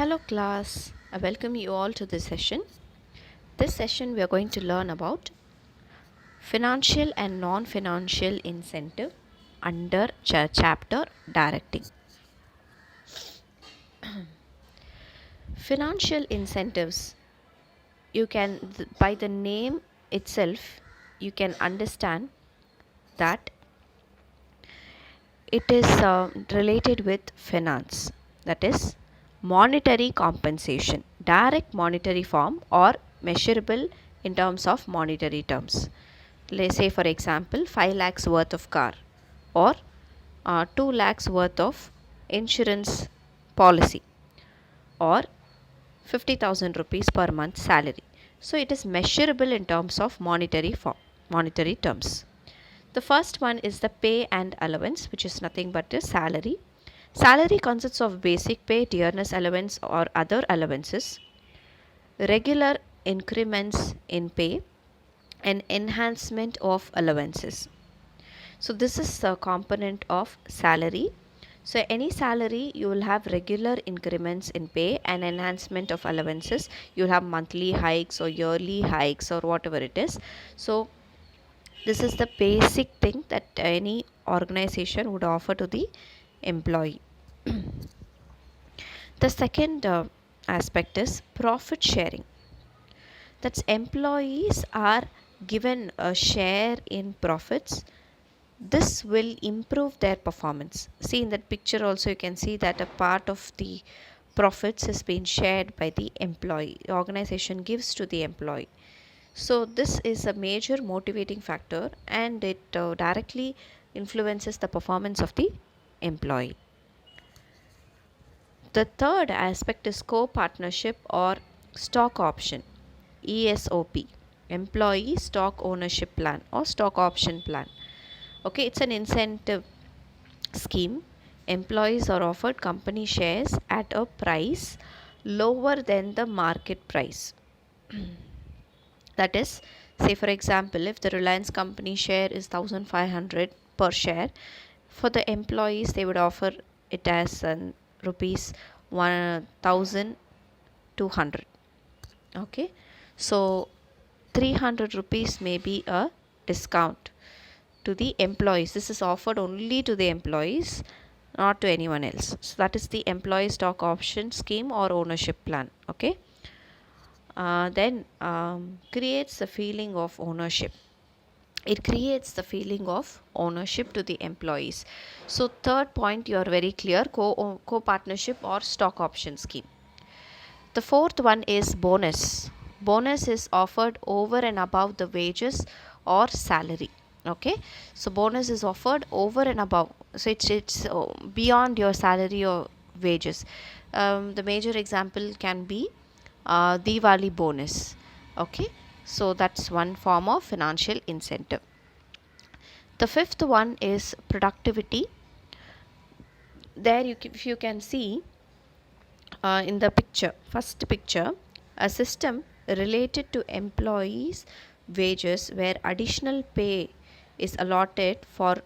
Hello class, I welcome you all to this session. This session we are going to learn about financial and non-financial incentive under chapter directing. Financial incentives, you can by the name itself you can understand that it is related with finance, that is monetary compensation, direct monetary form or measurable in terms of monetary terms. Let's say for example 5 lakhs worth of car or 2 lakhs worth of insurance policy or 50,000 rupees per month salary. So it is measurable in terms of monetary terms. The first one is the pay and allowance, which is nothing but a salary. Salary consists of basic pay, dearness allowance or other allowances, regular increments in pay, and enhancement of allowances. So this is the component of salary. So any salary you will have regular increments in pay and enhancement of allowances. You will have monthly hikes or yearly hikes or whatever it is. So this is the basic thing that any organization would offer to the employee. The second aspect is profit sharing. That's employees are given a share in profits. This will improve their performance. See in that picture also you can see that a part of the profits is being shared by the employee. The organization gives to the employee. So this is a major motivating factor and it directly influences the performance of the employee. The third aspect is co-partnership or stock option, ESOP, employee stock ownership plan or stock option plan. Okay, it's an incentive scheme. Employees are offered company shares at a price lower than the market price. That is, say for example, if the Reliance company share is 1500 per share, for the employees they would offer it as rupees 1200. Okay, so 300 rupees may be a discount to the employees. This is offered only to the employees, not to anyone else. So that is the employee stock option scheme or ownership plan. Okay, then creates the feeling of ownership. It creates the feeling of ownership to the employees. So third point, you are very clear, co-partnership or stock option scheme. The fourth one is bonus. Bonus is offered over and above the wages or salary. Okay, so bonus is offered over and above, so it's beyond your salary or wages. The major example can be Diwali bonus. Okay, so that's one form of financial incentive. The fifth one is productivity. There if you can see in the first picture, a system related to employees' wages where additional pay is allotted for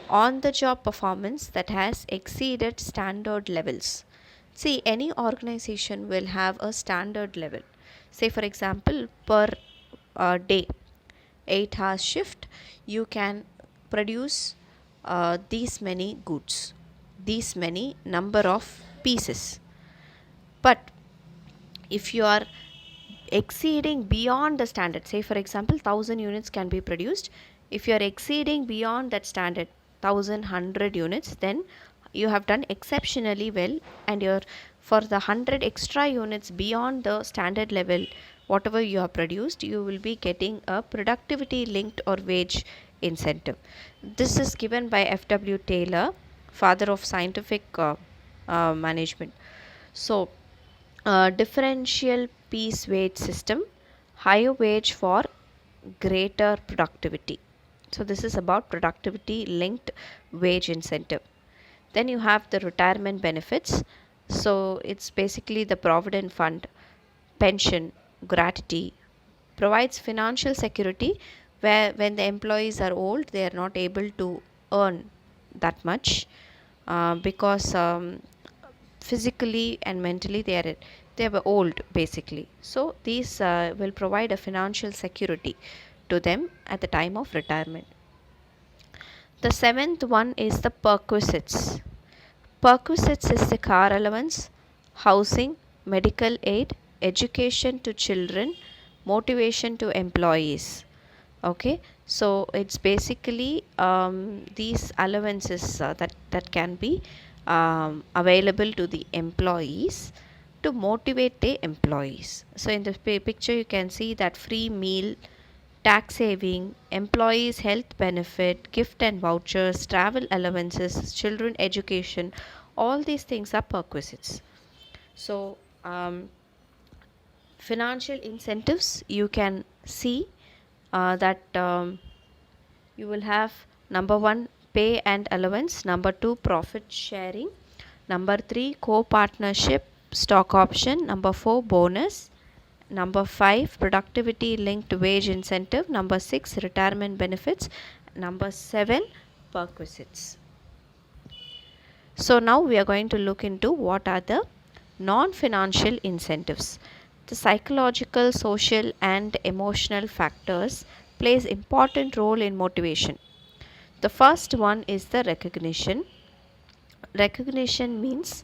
on the job performance that has exceeded standard levels. See, any organization will have a standard level. Say for example, per day 8 hours shift, you can produce these many goods, these many number of pieces. But if you are exceeding beyond the standard, say for example 1000 units can be produced, if you are exceeding beyond that standard 1100 units, then you have done exceptionally well, and you're for the 100 extra units beyond the standard level, whatever you have produced, you will be getting a productivity linked or wage incentive. This is given by F.W. Taylor, father of scientific management. So differential piece wage system, higher wage for greater productivity. So this is about productivity linked wage incentive. Then you have the retirement benefits. So it's basically the provident fund, pension, gratuity, provides financial security where when the employees are old they are not able to earn that much because physically and mentally they were old basically. So these will provide a financial security to them at the time of retirement. The seventh one is the perquisites. Perquisites is the car allowance, housing, medical aid, education to children, motivation to employees. Okay, so it's basically these allowances that can be available to the employees to motivate the employees. So in the picture you can see that free meal, tax saving, employees health benefit, gift and vouchers, travel allowances, children education, all these things are perquisites. So financial incentives, you can see that you will have number 1 pay and allowance, number 2 profit sharing, number 3 co-partnership stock option, number 4 bonus, number 5 productivity linked wage incentive, number 6 retirement benefits, number 7 perquisites. So now we are going to look into what are the non-financial incentives. The psychological, social and emotional factors plays important role in motivation. The first one is the recognition. Recognition means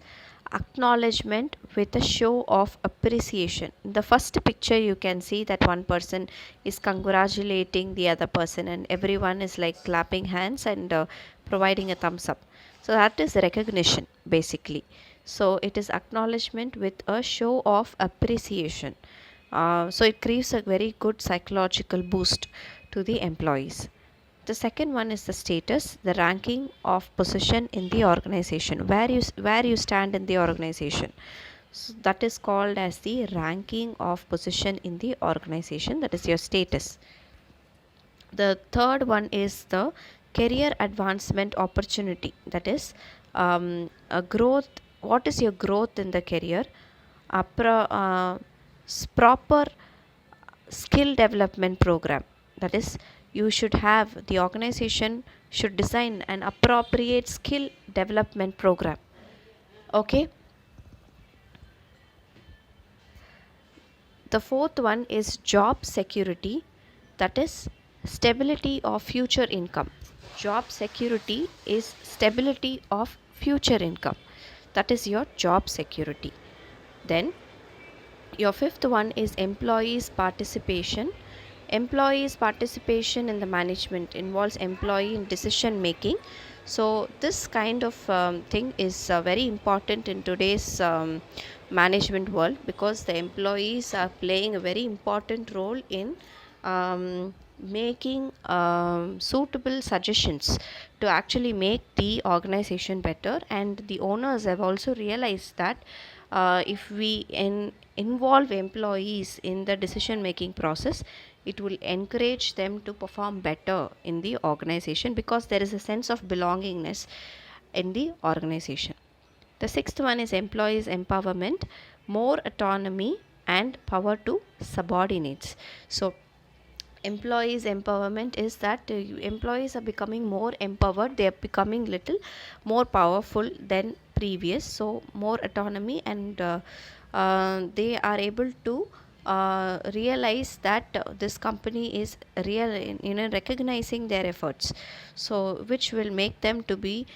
acknowledgement with a show of appreciation. In the first picture you can see that one person is congratulating the other person and everyone is like clapping hands and providing a thumbs up. So that is recognition basically. So it is acknowledgement with a show of appreciation. So it creates a very good psychological boost to the employees. The second one is the status, the ranking of position in the organization, where you stand in the organization. So that is called as the ranking of position in the organization, that is your status. The third one is the career advancement opportunity, that is a growth. What is your growth in the career? Proper skill development program, that is you should have, the organization should design an appropriate skill development program. Okay, the fourth one is job security, that is stability of future income. Job security is stability of future income, that is your job security. Then your fifth one is employees participation. Employees participation in the management involves employee in decision making. So this kind of thing is very important in today's management world, because the employees are playing a very important role in making suitable suggestions to actually make the organization better. And the owners have also realized that if we involve employees in the decision making process, it will encourage them to perform better in the organization, because there is a sense of belongingness in the organization. The sixth one is employees empowerment, more autonomy and power to subordinates. So employees empowerment is that employees are becoming more empowered, they are becoming little more powerful than previous. So more autonomy, and they are able to realize that this company is real, recognizing their efforts, so which will make them to be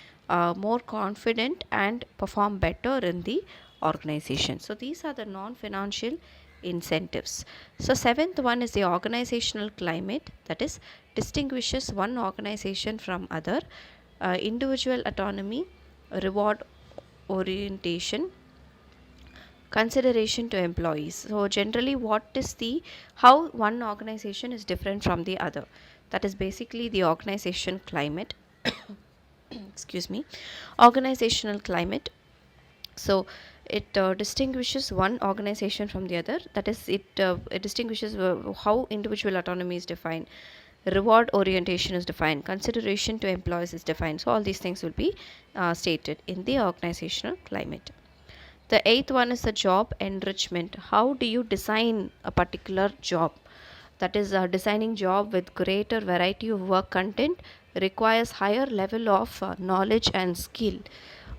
more confident and perform better in the organization. So these are the non-financial incentives. So seventh one is the organizational climate, that is distinguishes one organization from other. Individual autonomy, reward orientation, consideration to employees. So generally what is the how one organization is different from the other, that is basically the organization climate. Excuse me, organizational climate. So it distinguishes one organization from the other, that is it distinguishes how individual autonomy is defined, reward orientation is defined, consideration to employees is defined. So all these things will be stated in the organizational climate. The eighth one is the job enrichment. How do you design a particular job? That is designing job with greater variety of work content requires higher level of knowledge and skill.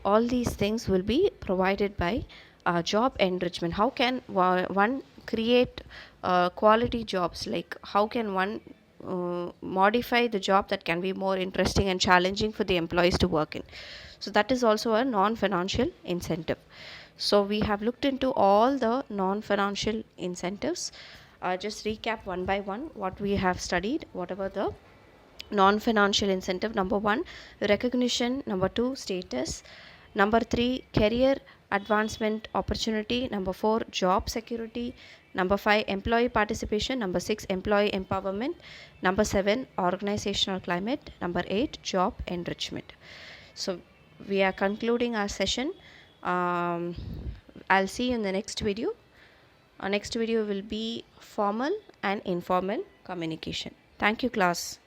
all these things will be provided by job enrichment. How can one create quality jobs? Like how can one modify the job that can be more interesting and challenging for the employees to work in? So that is also a non-financial incentive. So we have looked into all the non-financial incentives. Just recap one by one what we have studied. Whatever the non-financial incentive: number 1, recognition; number 2, status; number 3, career advancement opportunity; number 4, job security; number 5, employee participation; number 6, employee empowerment; number 7, organizational climate; number 8, job enrichment. So we are concluding our session. I'll see you in the next video. Our next video will be formal and informal communication. Thank you, class.